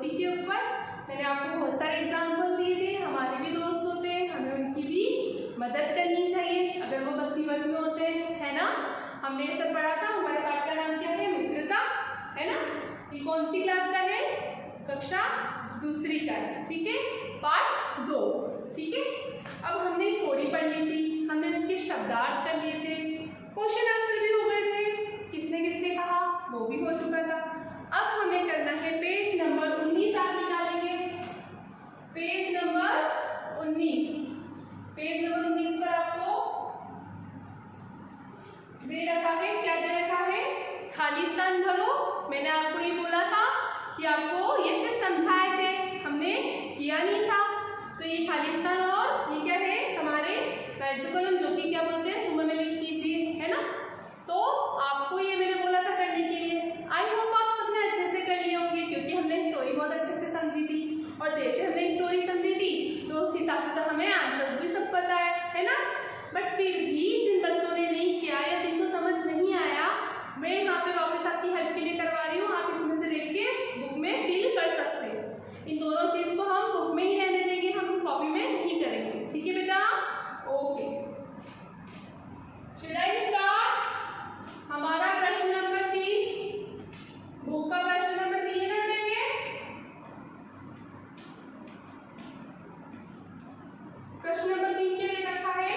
दोस्ती के ऊपर। मैंने आपको बहुत सारे एग्जाम्पल दिए थे। हमारे भी दोस्त होते हैं, हमें उनकी भी मदद करनी चाहिए अगर वो मुसीबत में होते हैं, है ना। हमने ये सब पढ़ा था। हमारे पाठ का नाम क्या है? मित्रता, है ना। ये कौन सी क्लास का है? कक्षा दूसरी का है, ठीक है, पाठ 2, ठीक है। अब हमने स्टोरी पढ़ ली थी, हमने उसके शब्दार्थ कर लिए थे, क्वेश्चन आंसर भी हो गए थे, किसने किसने कहा वो भी हो चुका था। अब हमें करना है पेज नंबर 19 आप निकालेंगे, पेज नंबर 19। पेज नंबर 19 पर आपको दे रखा है, क्या दे रखा है? खाली स्थान भरो। मैंने आपको ये बोला था कि आपको ये सिर्फ समझाए थे, हमने किया नहीं था। तो ये खाली स्थान और ये क्या है? हमारे कॉलम, जो कि क्या बोलते हैं, सुबह में लिख लीजिए, है ना। तो आपको ये मैंने बोला था करने के लिए। आई होप आप सबने अच्छे से कर लिए होंगे, क्योंकि हमने स्टोरी बहुत अच्छे से समझी थी, और जैसे हमने स्टोरी समझी थी तो उस हिसाब से तो हमें आंसर्स भी सब पता है ना। बट फिर भी जिन बच्चों ने नहीं किया या जिनको समझ नहीं आया, मैं यहाँ पे वापस आपकी हेल्प के लिए करवा रही हूँ। आप इसमें से देख के बुक में फिल कर सकते हैं। इन दोनों चीज़ को हम बुक में ही रहने देंगे, हम कॉपी में नहीं करेंगे, ठीक है बेटा। Okay, should I start? हमारा प्रश्न नंबर 3, बुक का प्रश्न नंबर 3 है ना ये। प्रश्न नंबर 3 क्या दे रखा है?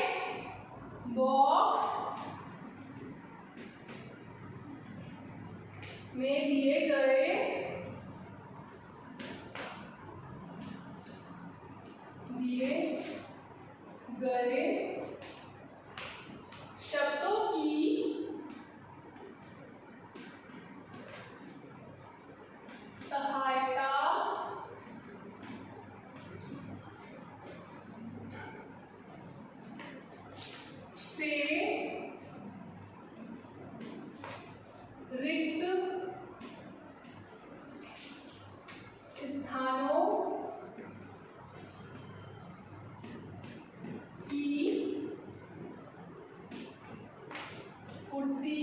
बॉक्स में दिए गए शब्दों की सहायता से रिक्त स्थानों की पूर्ति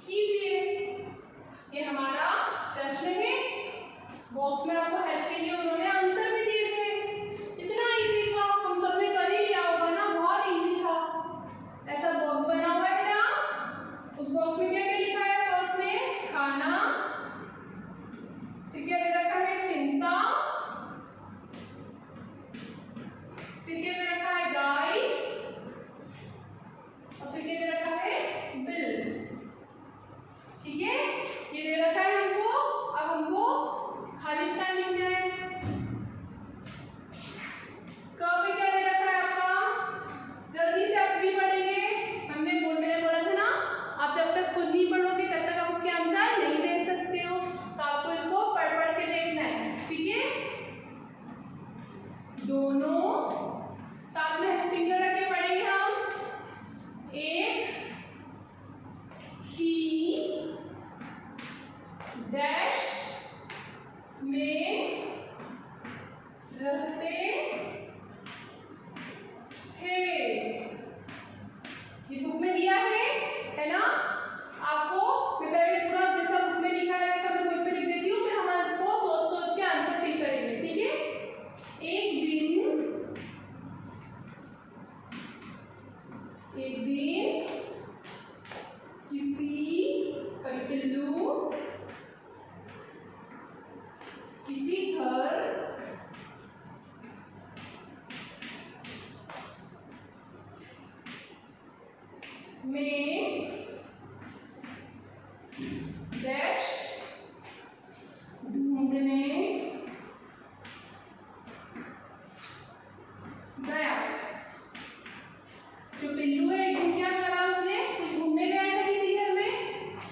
कीजिए। ये हमारा प्रश्न है। बॉक्स में आपको हेल्प के लिए उन्होंने आंसर भी दिए थे। इतना इजी था, हम सब ने कर ही लिया होगा ना, बहुत इजी था। ऐसा बॉक्स बना हुआ है ना, उस बॉक्स में क्या क्या लिखा है? फर्स्ट में खाना, फिर क्या दे रखा है? चिंता, फिर क्या दे रखा है? गाय, और फिर क्या दे रखा है? बिल, ठीक है। ये दे रखा है हमको। अब हमको खाली स्थान लिखना है। क पे क्या दे रखा है आपका? जल्दी से आप भी पढ़ेंगे। मैंने बोला था ना, आप जब तक खुद नहीं पढ़ोगे तब तक आप उसके आंसर नहीं दे सकते हो। तो आपको इसको पढ़ पढ़ के देखना है, ठीक है। दोनों साथ में फिंगर रख के पढ़ेंगे हम। एक ही डैश में रहते थे। ये बुक में दिया है ना। आपको मैं पहले पूरा जैसा बुक में लिखा है वैसा मैं बोर्ड पे लिख देती हूँ, फिर हम इसको सोच सोच के आंसर फिल करेंगे, ठीक है। एक दिन किसी घर में डैश ढूंढने गया। जो पिल्लू है, एक दिन क्या करा उसने? कुछ ढूंढने गया था किसी घर में।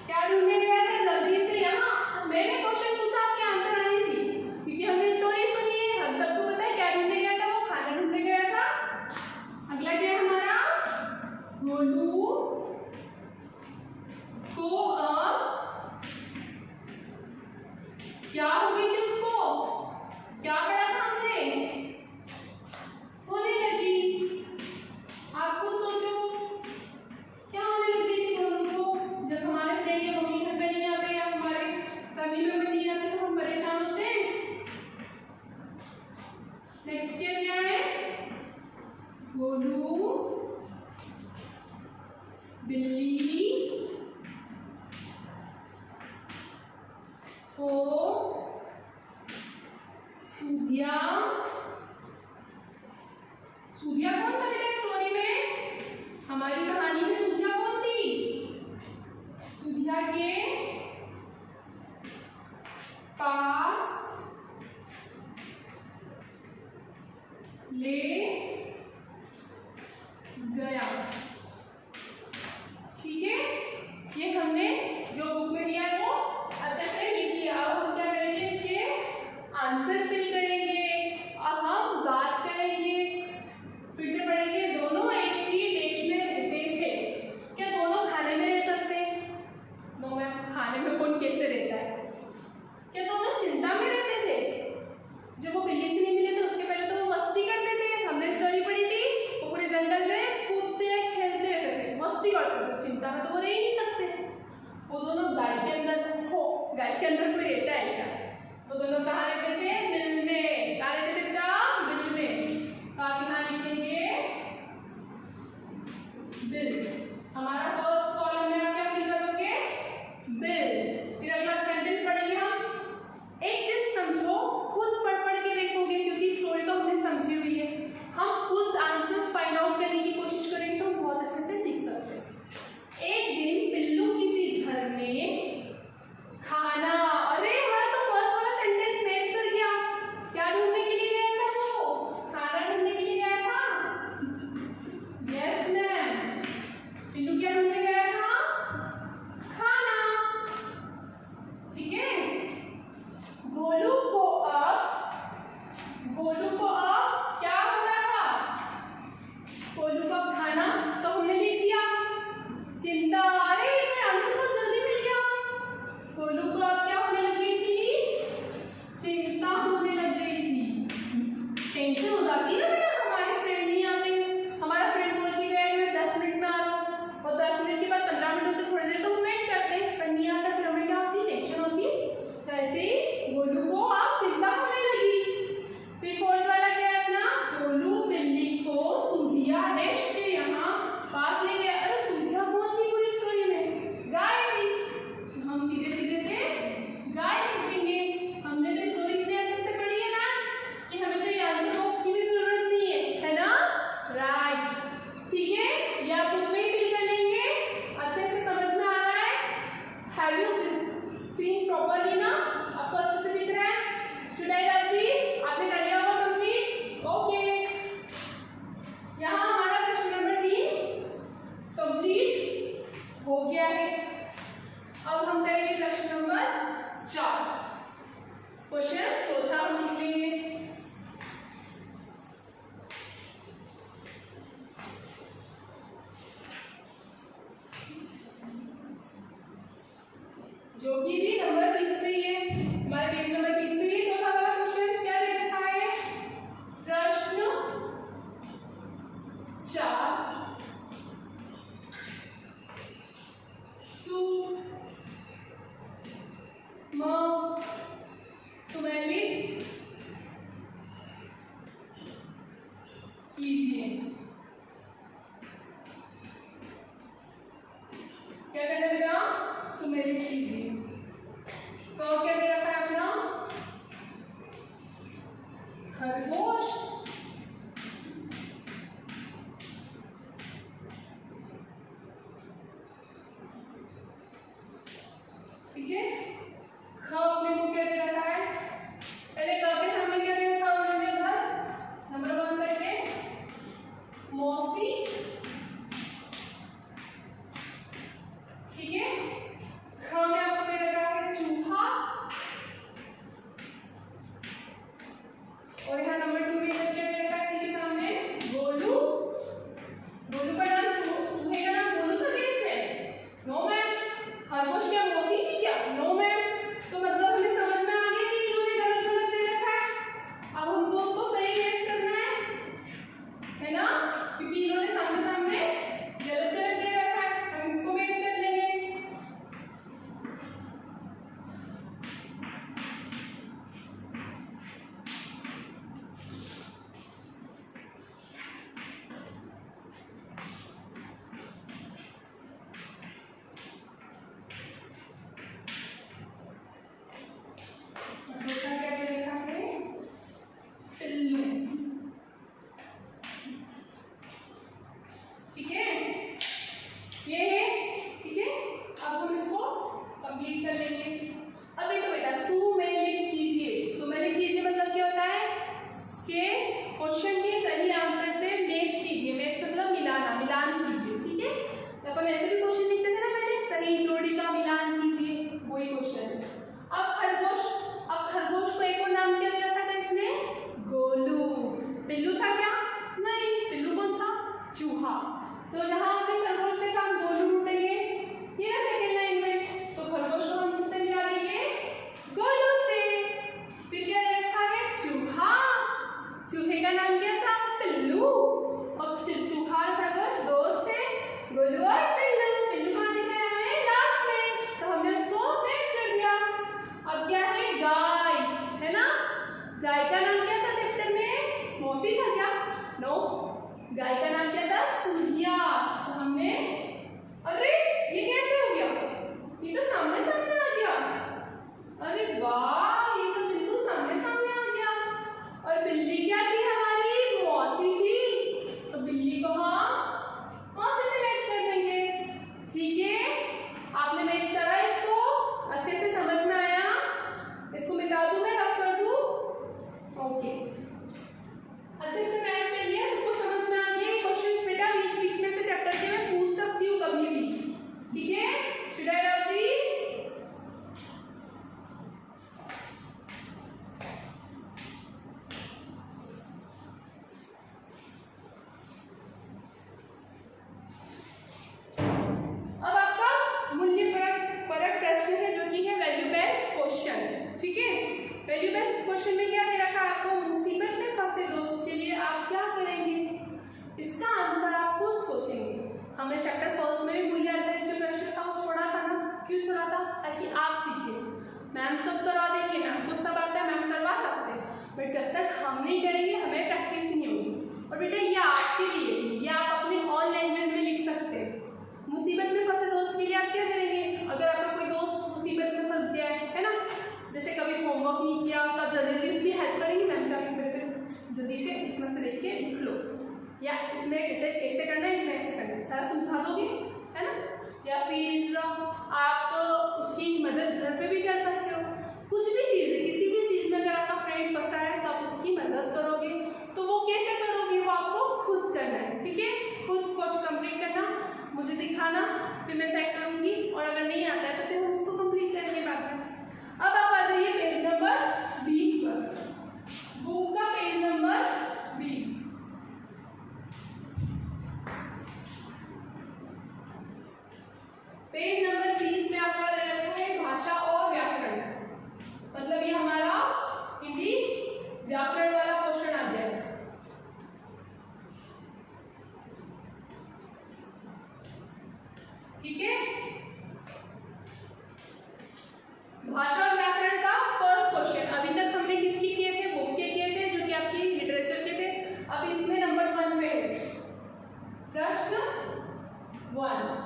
क्या ढूंढने गया था? जल्दी से यहाँ मैंने क्वेश्चन पूछा, आपके आंसर आने चाहिए, क्योंकि हमने स्टोरी सुनी है, हम सबको पता है क्या ढूंढने गया था। वो खाना ढूंढने गया था। अगला क्या है हमारा? गोलू को क्या हो गई थी उसको? क्या पढ़ा था हमने? होने लगी। आप खुद सोचो क्या होने लग गई थी गोलू को, जब हमारे फ्रेंड या मम्मी घर पे नहीं आते या हमारे को सूदिया, सूदिया कौन था बेटा स्टोरी में? हमारी कहानी में सूदिया कौन थी? सूदिया के पास ले गया। ठीक है, ये हमने जो बुक में दिया है वो अच्छे से लिख लिया। अब हम क्या करेंगे, इसके आंसर फिल करेंगे। अब हम बात करेंगे, फिर से पढ़ेंगे। दोनों एक ही देश में रहते थे, क्या दोनों खाने में रह सकते? नो मैम, खाने में कौन कैसे रहता है? क्या दोनों चिंता में रहते थे? जब वो बिल्ली से नहीं मिले थे उसके पहले तो वो मस्ती करते थे, हमने स्टोरी पढ़ी थी। वो पूरे जंगल में कूदते खेलते रहते थे, मस्ती करते थे, चिंता में तो वो रह ही नहीं सकते। वो दोनों गाय के अंदर हो, गाय के अंदर कोई रहता है क्या? वो दोनों कहाँ रहते थे? बिल में। कहाँ रहते थे बेटा? बिल में। तो आप यहाँ लिखेंगे बिल। हमारा फर्स्ट कॉलम में आप क्या फिल करोगे? बिल। फिर अगला सेंटेंस पढ़ेंगे हम। एक चीज समझो, खुद पढ़ पढ़ के देखोगे क्योंकि स्टोरी तो हमने समझी हुई है। हम खुद आंसर्स फाइंड आउट करने की कोशिश करेंगे तो हम बहुत अच्छे से सीख सकते हैं। एक दिन पिल्लू किसी घर में खाना, अरे हमारा तो फर्स्ट वाला सेंटेंस मैच कर गया। क्या ढूंढने के लिए गया था वो? खाना ढूंढने के लिए गया था। यस मैम, पिल्लू क्या ढूंढने गया गाय का नाम क्या था? सूर्या। तो हमने, अरे ये कैसे हो गया? ये तो सामने सामने आ गया। अरे वाह, ये तो बिल्कुल सामने सामने आ गया। और बिल्ली क्या थी हमारी? मौसी थी। तो बिल्ली को हम मौसी से मैच कर देंगे। ठीक है, आपने मैच करा इसको? अच्छे से समझ में आया? इसको मिटा दूं मैं, रफ कर दूं? ओके, अच्छे से मैच कर लिया, सबको समझ में आ गया। क्वेश्चंस बेटा बीच बीच में से चैप्टर के मैं पूछ सकती हूँ कभी भी। ठीक है, शुड आई रब दिस? अब आपका मूल्य परक प्रश्न है जो कि है वैल्यू बेस्ड क्वेश्चन। ठीक है, वैल्यू बेस्ड क्वेश्चन में क्या दे रखा है आपको? मुसीबत में फंसे दोस्त के लिए आप क्या करेंगे? इसका आंसर आप खुद सोचेंगे। हमने चैप्टर फर्स्ट में भी मूल्य आधारित जो प्रश्न था वो छोड़ा था ना। क्यों छोड़ा था? ताकि आप सीखें। मैम सब करवा देंगे, मैम को सब आता है, मैम करवा सकते हैं, बट जब तक हम नहीं करेंगे हमें प्रैक्टिस नहीं होगी। और बेटा ये आपके लिए, ये आप अपने ऑन लैंग्वेज में लिख सकते हैं। मुसीबत में फंसे दोस्त के लिए आप क्या करेंगे? अगर आपका कोई दोस्त मुसीबत में फंस गया है ना, जैसे कभी होमवर्क नहीं किया, तब जल्दी जल्दी उसकी हेल्प करेंगे। मैम का जल्दी से इसमें से देख के लिख लो, या इसमें ऐसे कैसे करना है, इसमें ऐसे करना है, सारा समझा दोगे, है ना। या फिर आप उसकी मदद घर पे भी कर सकते हो। कुछ भी चीज़ है, किसी भी चीज़ में अगर आपका फ्रेंड फंसा है तो आप उसकी मदद करोगे। तो वो कैसे करोगे? वो आपको खुद करना है। ठीक है, खुद कोर्स कंप्लीट करना, मुझे दिखाना, फिर मैं चेक करूँगी, और अगर नहीं आता है तो फिर हम उसको कंप्लीट करेंगे बाद में। अब आप आ जाइए पेज नंबर 20 पर, बुक का पेज नंबर 20। पेज नंबर 20 में आपका दे रखा है भाषा और व्याकरण। मतलब ये हमारा हिंदी व्याकरण वाला क्वेश्चन आ गया है। ठीक है, भाषा और व्याकरण का फर्स्ट क्वेश्चन। अभी तक हमने किसकी किए थे? बुक के किए थे, जो कि आपकी लिटरेचर के थे। अब इसमें नंबर 1 पे है प्रश्न 1।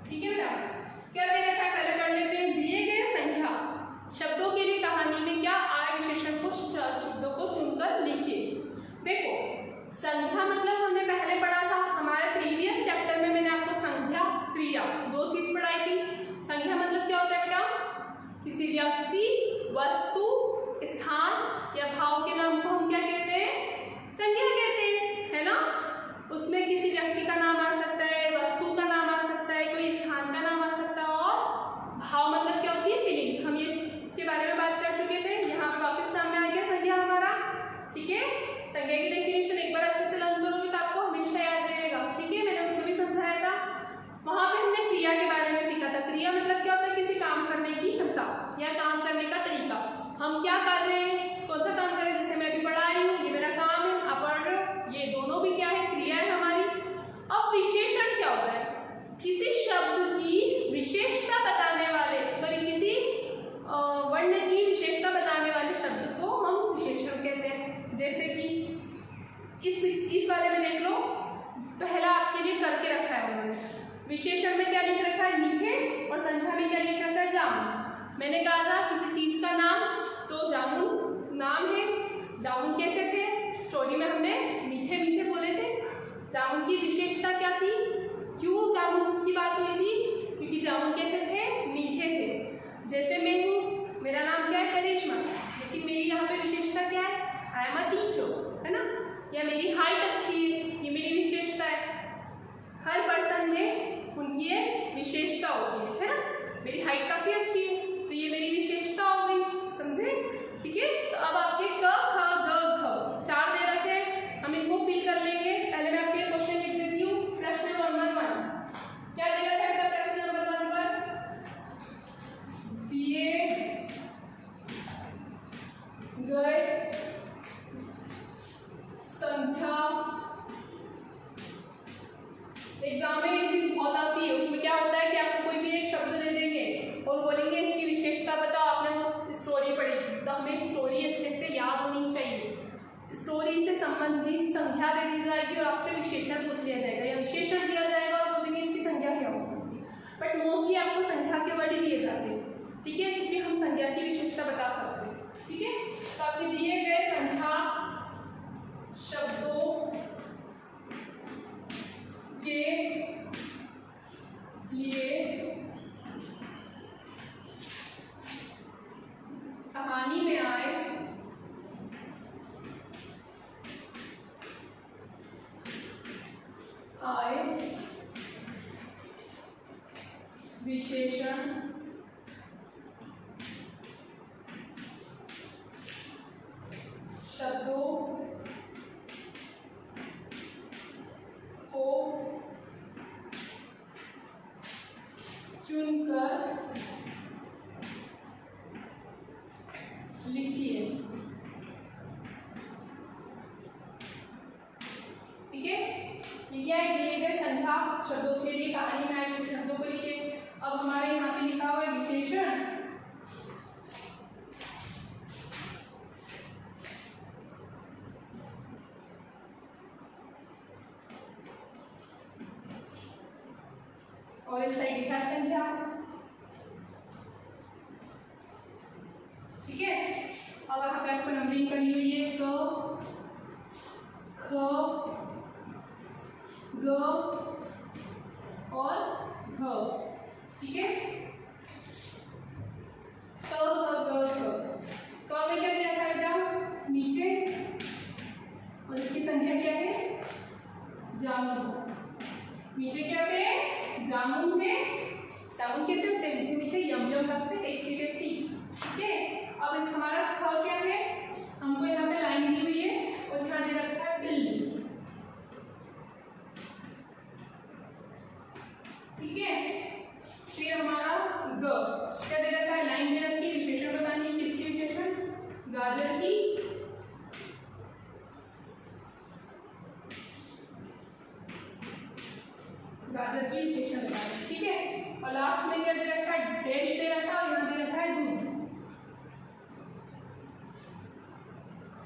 ठीक है बेटा, क्या दे रखा है पहले पढ़ लेते हैं। दिए गए संख्या शब्दों के लिए कहानी में क्या आय विशेषण को शब्दों को चुनकर लिखिए। देखो, संख्या मतलब हमने पहले पढ़ा था हमारे प्रीवियस चैप्टर में। मैंने आपको संख्या, क्रिया दो चीज पढ़ाई थी। संख्या मतलब क्या होता है बेटा? किसी व्यक्ति, वस्तु, स्थान या भाव के नाम को हम क्या कहते हैं? संज्ञा कहते हैं, है ना। उसमें किसी व्यक्ति का नाम आ सकता है, वस्तु का नाम आ सकता है, कोई स्थान का नाम आ सकता है, और भाव मतलब क्या होती है? फीलिंग्स। हम ये के बारे में बात कर चुके थे, यहाँ पे वापस सामने आ गया संज्ञा हमारा। ठीक है, संज्ञा की डेफिनेशन एक बार अच्छे से लर्न करोगे तो आपको हमेशा याद रहेगा। ठीक है, मैंने उसको भी समझाया था। वहाँ पे हमने क्रिया के बारे में सीखा था। क्रिया मतलब क्या होता है? किसी काम करने की क्षमता या काम करने का तरीका। हम क्या कर रहे हैं, कौन सा काम कर रहे हैं? जैसे मैं अभी पढ़ा रही हूँ, ये मेरा काम है, आप पढ़ रहे हो, ये दोनों भी क्या है? क्रिया है हमारी। अब विशेषण क्या होता है? किसी शब्द की विशेषता बताने वाले, सॉरी किसी वर्ण की विशेषता बताने वाले शब्द को हम विशेषण कहते हैं। जैसे कि इस वाले में देख लो, पहला आपके लिए करके रखा है उन्होंने। विशेषण में क्या लिख रखा है? मीठे, और संख्या में क्या लिख रखा है? जामुन। मैंने कहा था किसी चीज का नाम, तो जामुन नाम है। जामुन कैसे थे? स्टोरी में हमने मीठे मीठे बोले थे। जामुन की विशेषता क्या थी? क्यों जामुन की बात हुई थी? क्योंकि जामुन कैसे थे? मीठे थे। जैसे मैं हूँ, मेरा नाम क्या है? करिश्मा, लेकिन मेरी यहाँ पे विशेषता क्या है? आई एम अ टीचर, है ना। या मेरी हाइट अच्छी है, ये मेरी विशेषता है। हर पर्सन में उनकी एक विशेषता होती है ना। मेरी हाइट काफ़ी अच्छी है तो ये मेरी विशेषता स्टोरी से संबंधित संख्या दे दी जाएगी और आपसे विशेषण पूछ लिया जाएगा या विशेषण दिया जाएगा और बोलेंगे इसकी संख्या क्या हो सकती है। बट मोस्टली आपको संख्या के वर्ड ही दिए जाते हैं, ठीक है, क्योंकि हम संख्या की विशेषता बता सकते हैं, ठीक है। तो आपके दिए गए संख्या शब्दों के लिए कहानी में आए विशेषण शब्दों को चुनकर लिखिए, ठीक है। ये दिए गए संख्या शब्दों के लिए कहानी में आए शब्दों को लिखिए। अब हमारे यहाँ पे लिखा हुआ है विशेषण, और इस साइड लिखा है संख्या, ठीक है। अब यहाँ पे आपको नंबरिंग करनी हुई है क ख ग और घ, ठीक है। क ख ग घ, क में क्या दिया था बेटा? मीठे, और इसकी संख्या क्या है? जामुन। मीठे क्या थे? जामुन थे। जामुन कैसे होते हैं? मीठे मीठे, यम यम लगते, टेस्टी टेस्टी, ठीक है। अब हमारा ख क्या है? हमको यहाँ पे लाइन दी हुई है और यहाँ दे रखा है बिल्ली, ठीक है। फिर हमारा ग क्या दे रखा है? लाइन दे रखी है, विशेषण बतानी है। किसकी विशेषण? गाजर की, गाजर की विशेषण बतानी, ठीक है। और लास्ट में क्या दे रखा है? डैश दे रखा है और यहाँ दे रखा है दूध,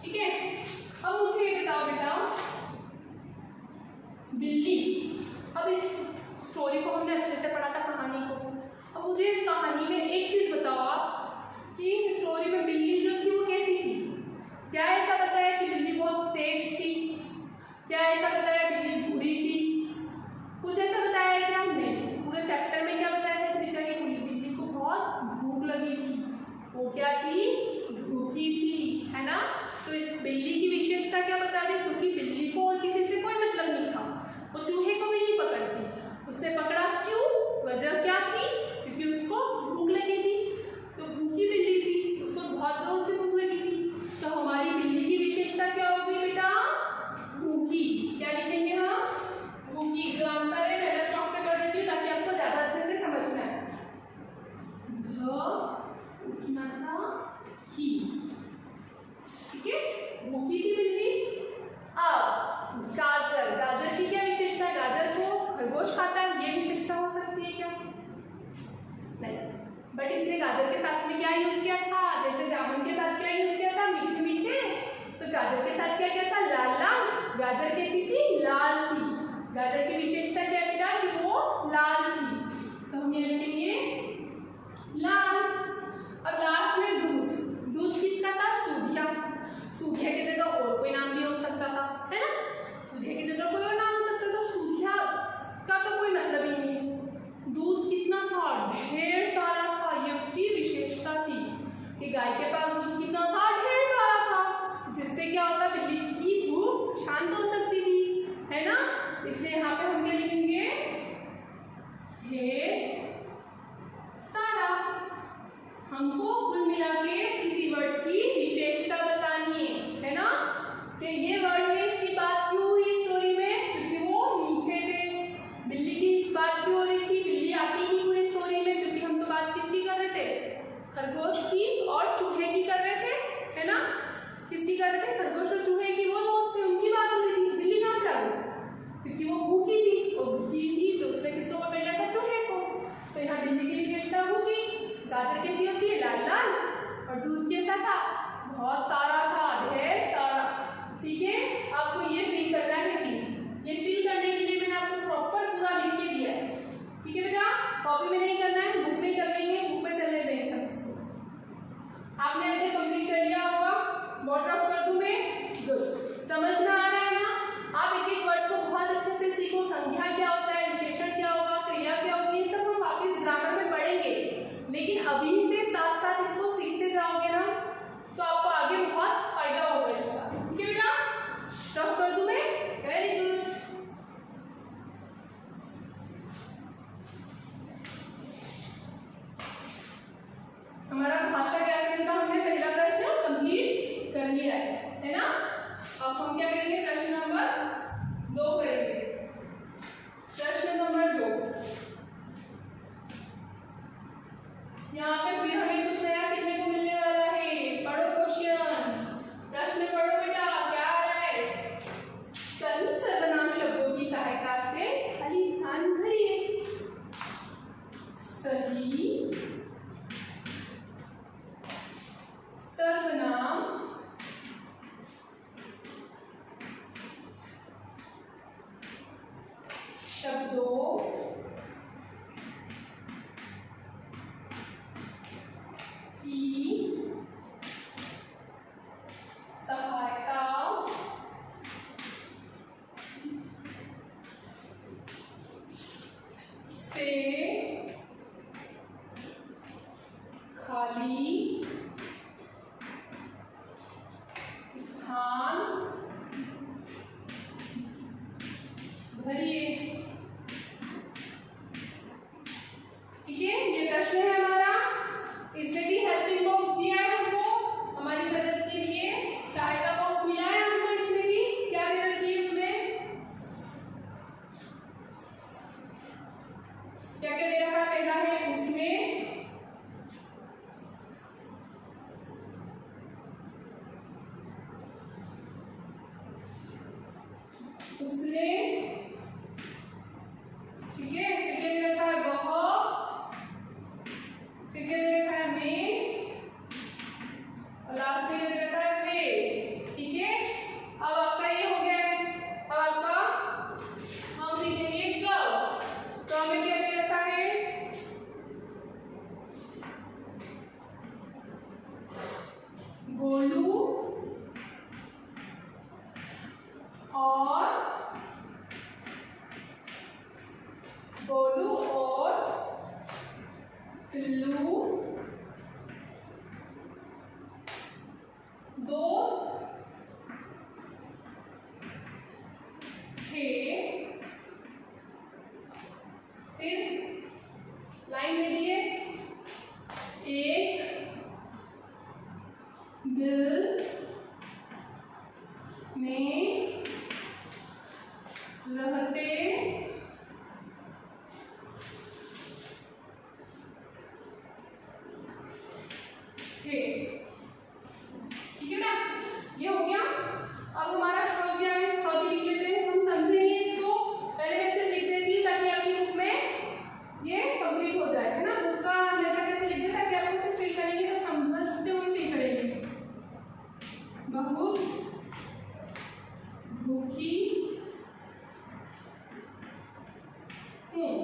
ठीक है। अब मुझे ये बताओ बेटा, बिल्ली, अब इस स्टोरी को हमने अच्छे से पढ़ा था, कहानी को। अब मुझे इस कहानी में एक चीज बताओ आप कि इस स्टोरी में बिल्ली जो थी वो कैसी थी? क्या ऐसा बताया कि बिल्ली बहुत तेज थी? क्या ऐसा बताया कि बिल्ली बुरी थी? कुछ ऐसा बताया क्या? नहीं। पूरे चैप्टर में क्या बताया था कि बेचारी बिल्ली को बहुत भूख लगी थी, वो क्या थी? भूखी थी, है ना। तो इस बिल्ली की विशेषता क्या बता दी? क्योंकि बिल्ली को और किसी से कोई मतलब नहीं था, वो चूहे को भी नहीं पकड़ती, उसने पकड़ा क्यों? वजह क्या थी? क्योंकि उसको भूख लगी थी। तो भूखी बिल्ली थी, उसको बहुत जोर से भूख लगी थी। तो हमारी बिल्ली की विशेषता क्या होगी बेटा? भूखी। क्या लिखेंगे हम? भूखी। जो आंसर है मैं चौक से कर देती हूँ ताकि आपको ज्यादा अच्छे से समझना है। ठीक है, भूखी थी बिल्ली। अब गाजर, गाजर की क्या विशेषता है? गाजर को खरगोश खाता है, ये विशेषता हो सकती है क्या? नहीं। बट इसने गाजर के साथ में क्या यूज किया था? जैसे जामुन के साथ क्या यूज किया था? मीठे मीठे। तो गाजर के साथ क्या किया था? लाल लाल। गाजर कैसी थी? लाल थी। गाजर की विशेषता क्या है बेटा? कि वो लाल थी। तो हम ये लिखेंगे लाल। अब लास्ट में दूध। दूध किसका था? सूधिया। सूधिया की जगह और कोई नाम भी हो सकता था, है ना। सूधिया की जगह कोई और नाम हो सकता था। सूधिया का तो कोई मतलब ही नहीं है। दूध कितना था? ढेर सारा था। ये उसकी विशेषता थी कि गाय के पास दूध कितना था? ढेर सारा था, जिससे क्या होता? बिल्ली की भूख शांत हो सकती थी, है ना। इसलिए यहाँ पे हम क्या लिखेंगे? ढेर सारा। हमको कुल मिला के किसी वर्ड की विशेषता बतानी है ना। कि ये वर्ड में इसकी बात क्यों हुई स्टोरी में? क्योंकि वो मीठे थे। बिल्ली की बात क्यों हो रही थी? बिल्ली आती ही हुई स्टोरी में, क्योंकि हम तो बात किसकी कर रहे थे? खरगोश की और चूहे की कर रहे थे, है ना। किसकी कर रहे थे? खरगोश और चूहे की। वो दोस्त थे, उनकी बात हो रही थी। बिल्ली कहाँ से आ गई? क्योंकि वो भूखी थी, और भूखी थी तो उसने किसको पकड़ लिया था? चूहे को। तो यहाँ बिल्ली की विशेषता होगी। गाजर कैसी होती है? लाल लाल। और दूध कैसा था? बहुत सारा था, ढेर सारा, ठीक वॉट रफ कर दूं मैं? गुड। समझ में आ रहा है ना? आप एक एक वर्ड को बहुत अच्छे से सीखो। संज्ञा क्या होता है, विशेषण क्या होगा, क्रिया क्या होगी, ये सब हम वापस ग्रामर में पढ़ेंगे। लेकिन अभी से साथ साथ इसको सीखते जाओगे ना तो आपको आगे बहुत फायदा होगा इसका। ठीक है बेटा? रफ कर दूं मैं? Very good. हमारा भाषा व्याकरण का हमने पहला प्रश्न कंप्लीट कर लिया है ना? अब हम क्या करेंगे? प्रश्न नंबर 2 करेंगे। प्रश्न नंबर 2, यहाँ पे फिर हमें कुछ नया सीखने को मिलने वाला है। पढ़ो क्वेश्चन, प्रश्न पढ़ो बेटा। क्या आ रहा है? सर्वनाम शब्दों की सहायता से खाली स्थान भरिए। सही सर्वनाम शब्दों की सहायता से खाली स्थान भरिए। ठीक है, ये प्रश्न है हमारा। इसमें भी हेल्पिंग बॉक्स दिया है हमको, हमारी मदद के लिए सहायता बॉक्स मिला है हमको। इसमें भी क्या दे रखी है? उसमें क्या क्या दे रखा है? पहला है उसने, ठीक है। फिर क्या दे रखा है? वह। फिर क्या दे रखा है? मैं। और लास्ट में दे रखा है वे। ठीक है, अब आपका ये हो गया है। अब आपका हम लिखेंगे ग। तो हमें क्या दे रखा है? गोलू और पिल्लू दोस्त थे। फिर लाइन दे दिए, एक बिल में रहते थे। ठीक है ना? ये हो गया। अब हमारा ख क्या है? ख भी लिख लेते हैं, हम समझेंगे इसको। पहले मैं सिर्फ लिख देती हूँ ताकि आपकी बुक में ये कंप्लीट हो जाए, है ना? बुक का हमेशा कैसे लिख दे ताकि आप उसे फिल करेंगे तो समझते हुए फिल करेंगे। बहुत भूखी हूँ।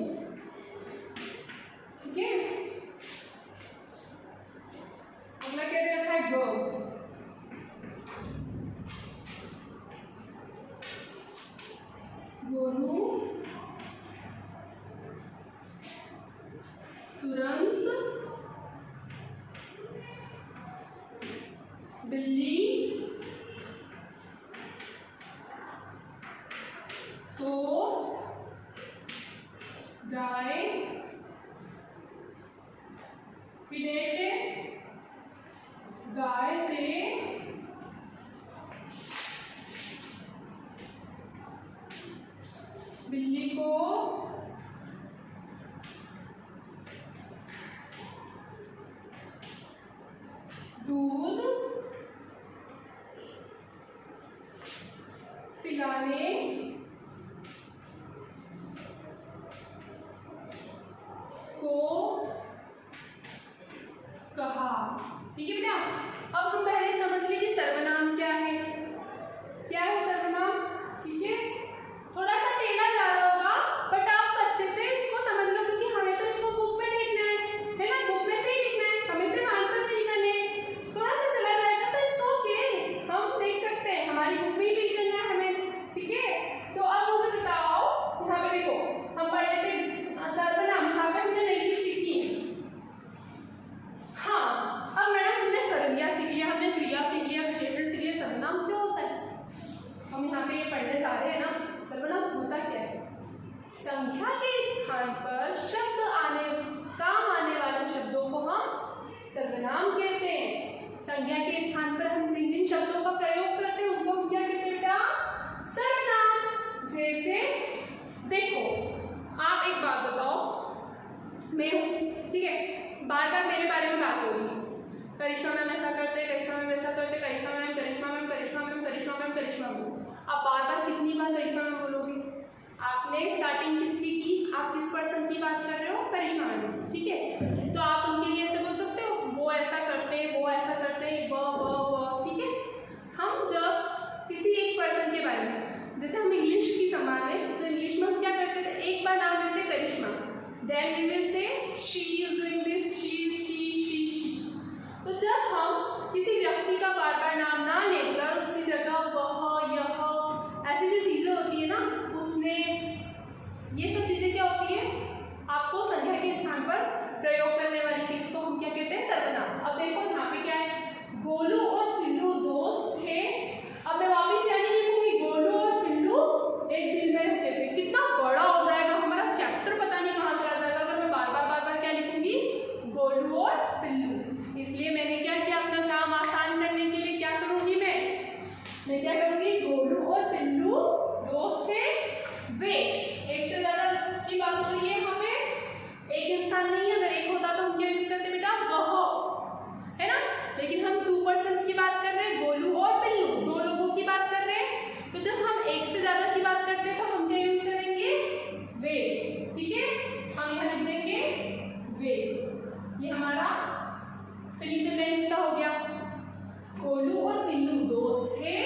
ठीक है, अगला क्या दे रखा है? गो। गोलू तुरंत बिल्ली तो गाय विदेश गाय से बिल्ली को दूध पिलाने को कहा। ठीक है बेटा, अब हम पहले समझ लें कि सर्वनाम क्या है। क्या है सर्वनाम? ठीक है, थोड़ा सा टेढ़ा जा रहा होगा बट आप अच्छे से इसको समझ लो, क्योंकि हमें तो इसको बुक में देखना है ना? बुक में से ही लिखना है, हमें सिर्फ आंसर फिल करने हैं। थोड़ा सा चला जाएगा तो इट्स ओके, पे ये पढ़ने जा रहे हैं ना, सर्वनाम होता क्या है? संख्या के स्थान पर शब्द काम आने वाले शब्दों को हम सर्वनाम कहते हैं। संख्या के स्थान पर हम जिन जिन शब्दों का प्रयोग करते हैं उनको हम क्या कहते हैं बेटा? सर्वनाम। जैसे देखो, आप एक बात बताओ, मैं हूँ, ठीक है, बार बार मेरे बारे में बात हो रही है, करिश्मा मैम ऐसा करते, करिश्मा मैम ऐसा करते, करिश्मा मैम, करिश्मा मैम, करिश्मा मैम, करिश्मा मैम, करिश्मा मैम। आप बार बार कितनी बार करिश्मा मैम बोलोगे? आपने स्टार्टिंग किसकी की? आप किस पर्सन की बात कर रहे हो? करिश्मा मैम, ठीक है। तो आप उनके लिए ऐसे बोल सकते हो, वो ऐसा करते हैं, वो ऐसा करते हैं, वो, ठीक है। हम जब किसी एक पर्सन के बारे में, जैसे हम इंग्लिश की समान है, तो इंग्लिश में हम क्या करते थे? एक बार नाम लेते Karishma, then we will say she is doing this, she. तो जब हम किसी व्यक्ति का बार बार नाम ना लेकर उसकी जगह वह, यह, ऐसी जो चीजें होती है ना, उसने, ये सब चीजें क्या होती है? आपको संख्या के स्थान पर प्रयोग करने वाली चीज को हम क्या कहते हैं? सर्वनाम। अब देखो यहाँ पे क्या है, गोलू और पिल्लू दोस्त थे। अब मैं वापिस यानी लिखूंगी गोलू और पिल्लू एक बिल में रहते थे। कितना बड़ा हो जाएगा हमारा चैप्टर, पता नहीं कहाँ चला जाएगा अगर मैं बार बार क्या लिखूंगी? गोलू और पिल्लू। इसलिए मैंने क्या किया, अपना काम आसान करने के लिए क्या करूंगी मैं क्या करूंगी? गोलू और पिल्लू दोस्त थे वे। एक से ज्यादा की बात हो रही है यहाँ पे, एक इंसान नहीं है, अगर एक होता तो हम क्या यूज करते बेटा? वह, है ना। लेकिन हम 2 पर्सन्स की बात कर रहे हैं, गोलू और पिल्लू, 2 लोगों की बात कर रहे हैं। तो जब हम एक से ज्यादा की बात करते हैं तो हम क्या यूज करेंगे? वे, ठीक है। हम यहाँ लिख देंगे वे। ये हमारा फिलिंग द ब्लैंक्स का हो गया। गोलू और पिल्लू दोस्त थे,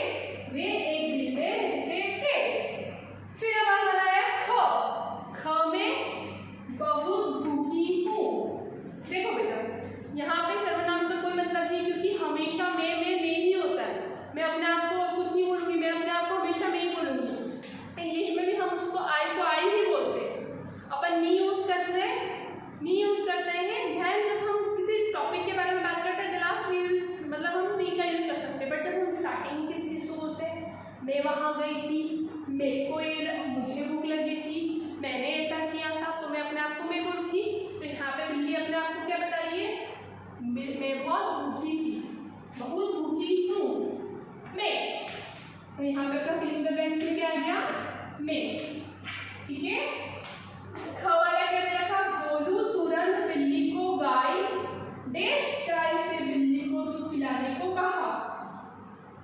वे एक बिल में रहते थे। फिर अब हमारा है ख में बहुत भूखी हूँ। देखो बेटा, यहाँ पे सर्वनाम का कोई मतलब नहीं, क्योंकि हमेशा मैं ही होता है। मैं अपने आप को कुछ नहीं बोलूँगी, मैं अपने आप को हमेशा मैं ही बोलूँगी। इंग्लिश में भी हम उसको आई को आई ही बोलते हैं, अपन मी यूज करते हैं। ध्यान, जब हम किसी टॉपिक के बारे में बात करते हैं, द लास्ट मी, मतलब हम मी का यूज कर सकते हैं। बट जब हम स्टार्टिंग किसी चीज़ को बोलते हैं, मैं वहाँ गई थी, मुझे भूख लगी थी, मैंने ऐसा किया था, तो मैं अपने आप को मैं बोलूँगी। तो यहाँ पे बिल्ली अपने आप को क्या बता रही है? मैं बहुत भूखी थी, बहुत भूखी हूँ मैं। तो यहाँ पे अपना फिलिंग द ब्लैंक्स में क्या आ गया? मैं, ठीक है। ख वाला क्या दे रखा? गोलू तुरंत बिल्ली को गाय गाय से बिल्ली को दूध पिलाने को कहा।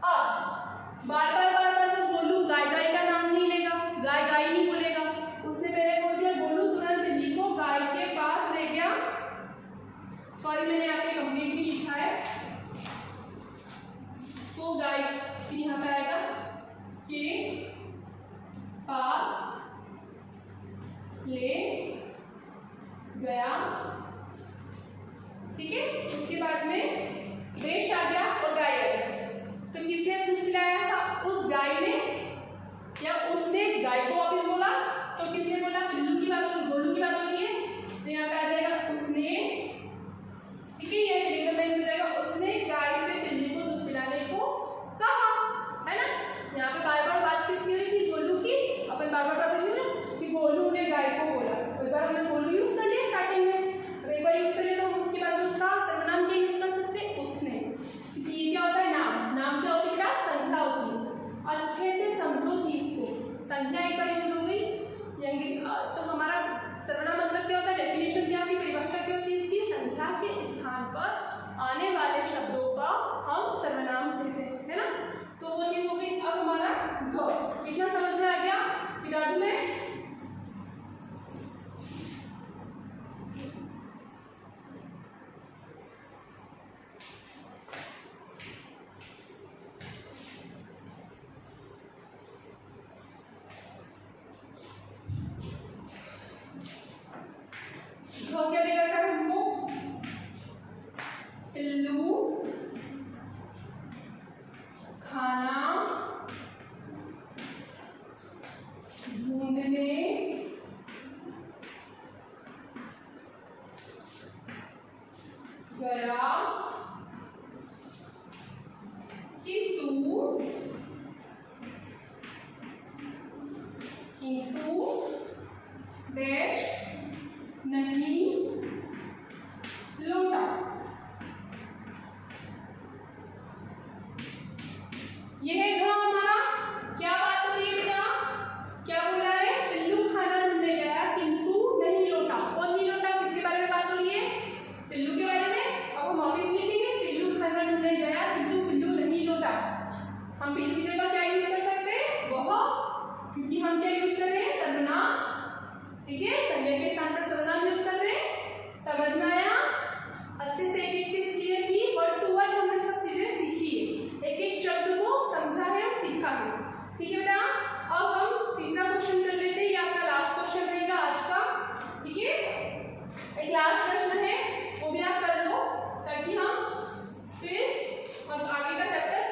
अब बार बार वो गोलू गाय का नाम नहीं लेगा, गाय नहीं बोलेगा। उससे पहले बोल दिया गोलू तुरंत बिल्ली को गाय के पास ले गया। सॉरी, मैंने यहाँ पे कंप्लीट भी लिखा है, तो गाय यहाँ पे आएगा के पास ले गया, ठीक है। उसके बाद में देश आ गया और गाय आ गया। तो किसने दूध पिलाया था? उस गाय ने, या उसने गाय को वापस बोला, तो किसने बोला? पिल्लू की बात और गोलू की बात हो रही है, तो यहाँ पे आ जाएगा उसने, ठीक है। ये फिलिंग द ब्लैंक्स हो जाएगा, उसने गाय से बिल्ली को दूध पिलाने को कहा, है ना। यहाँ पे बार बार बात हम बिंदु की जगह क्या यूज कर सकते हैं, वह, क्योंकि हम क्या यूज कर रहे हैं, सर्वनाम। ठीक है, संज्ञा के स्थान पर सर्वनाम यूज कर रहे हैं। समझ में आया? अच्छे से एक एक चीज क्लियर की, वर्ड टू वर्ड हमने सब चीजें सीखी है, एक एक शब्द को समझा है और सीखा है। ठीक है बेटा, अब हम तीसरा क्वेश्चन कर लेते हैं, ये आपका लास्ट क्वेश्चन रहेगा आज का। ठीक है, एक लास्ट प्रश्न है, वो भी आप कर लो, ताकि हम आगे का चैप्टर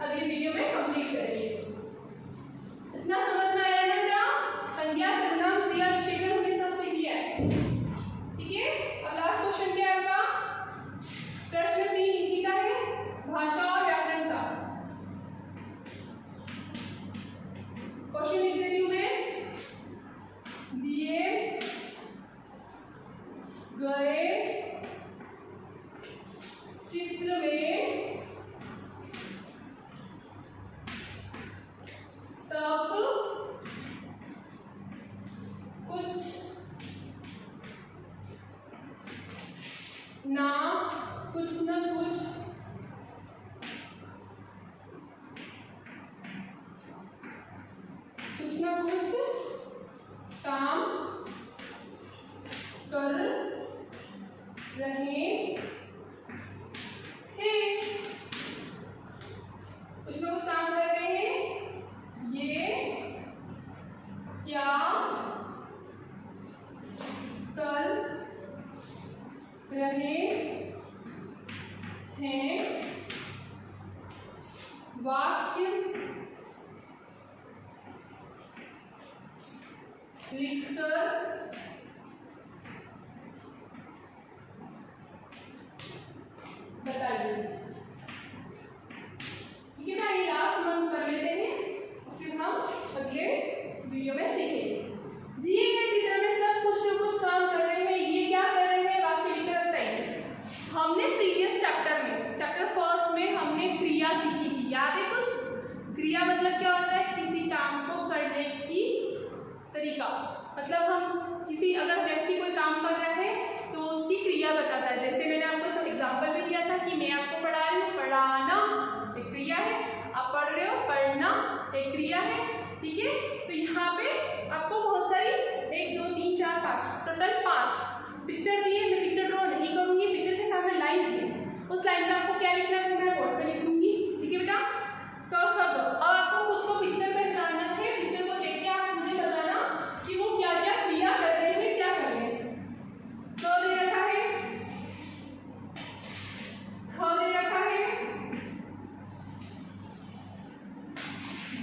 अगली वीडियो में कंप्लीट करेंगे। इतना समझ में आया ना बेटा? संज्ञा, सर्वनाम, क्रिया, विशेषण हमने सब सीख लिया है। ठीक है, अब लास्ट क्वेश्चन क्या है आपका? प्रश्न 3 इसी का है, भाषा और व्याकरण का। क्वेश्चन लिख देती हूँ मैं, दिए गए चित्र में सब कुछ ना कुछ न कुछ काम कर रहे हैं। कुछ लोग काम कर रहे हैं, ये क्या कर रहे हैं, वाक्य लिखकर बताइए। ठीक है भाई, लास्ट हम कर लेते हैं, फिर हम अगले वीडियो में सीखेंगे। दिए गए चित्र में सब कुछ न कुछ काम कर रहे हैं, ये क्या कर रहे हैं, वाक्य लिखकर बताइए। हमने प्रीवियस चैप्टर में, चैप्टर फर्स्ट में हमने क्रिया सीखी थी, याद है कुछ? क्रिया मतलब क्या होता है, किसी काम को करने की तरीका। मतलब हम किसी, अगर व्यक्ति कोई काम कर रहा है तो उसकी क्रिया बताता है। जैसे मैंने आपको सब एग्जांपल भी दिया था कि मैं आपको पढ़ा रही हूँ, पढ़ाना एक क्रिया है, आप पढ़ रहे हो, पढ़ना एक क्रिया है। ठीक है, तो यहाँ पे आपको बहुत सारी 1 2 3 4 5 टोटल 5 पिक्चर दिए। मैं पिक्चर ड्रॉ नहीं करूँगी, पिक्चर के सामने लाइन है, उस लाइन में आपको क्या लिखना है मैं बोर्ड पे लिख दूंगी। ठीक है बेटा, और आपको खुद को पिक्चर पहचानना है, पिक्चर को देख के आप मुझे बताना कि वो क्या क्या क्रिया कर रहे हैं, क्या कर रहे हैं। तो दे रखा है, ख दे रखा है,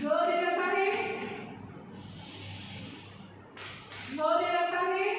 ग दे रखा है, भ दे रखा है,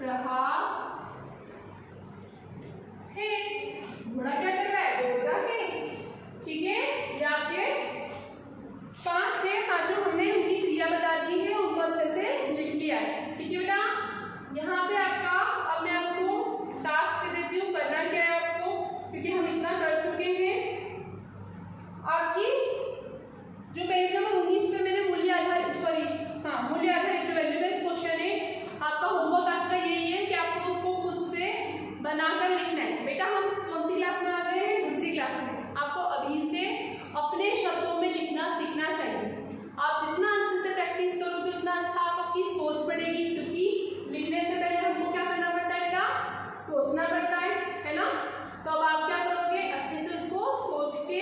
रहा है। घोड़ा क्या कर रहा है? दौड़ रहा है। ठीक है, ये आपके 5 है, पांचों हमने उनकी क्रिया बता दी है, उनको अच्छे से लिख लिया है। ठीक है बेटा, यहाँ पे आपका अब मैं आपको टास्क दे देती हूँ, करना क्या है आपको, क्योंकि हम इतना कर चुके हैं। आपकी जो पेज नंबर 19 पे मैंने मूल्य आधारित जो वैल्यू बेस्ड क्वेश्चन है, आपका होमवर्क आज का यही है कि आपको उसको खुद से बनाकर लिखना है। बेटा हम कौन सी क्लास में आ गए हैं? दूसरी क्लास में। आपको अभी से अपने शब्दों में लिखना सीखना चाहिए। आप जितना अच्छे से प्रैक्टिस करोगे उतना अच्छा आपकी सोच बढ़ेगी, क्योंकि लिखने से पहले हमको क्या करना पड़ता है बेटा? सोचना पड़ता है ना। तो अब आप क्या करोगे? अच्छे से उसको सोच के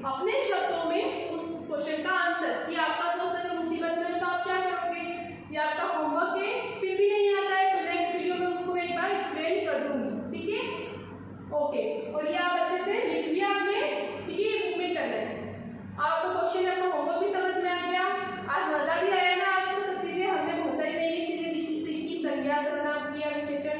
अपने शब्दों में उस क्वेश्चन का आंसर, कि आपका दोस्त अगर मुसीबत में है तो आप क्या करोगे? ये आपका होमवर्क है, फिर भी नहीं आता है तो नेक्स्ट वीडियो में उसको मैं एक बार एक्सप्लेन कर दूंगी। ठीक है, ओके। और ये आप अच्छे से लिख लिया आपने, ठीक है, ये बुक में करना है। आपको क्वेश्चन, आपका होमवर्क भी समझ में आ गया। आज मजा भी आया ना आपको? सब चीजें हमने बहुत सारी नई नई चीजें सीखी, संज्ञा, सर्वनाम, क्रिया, विशेषण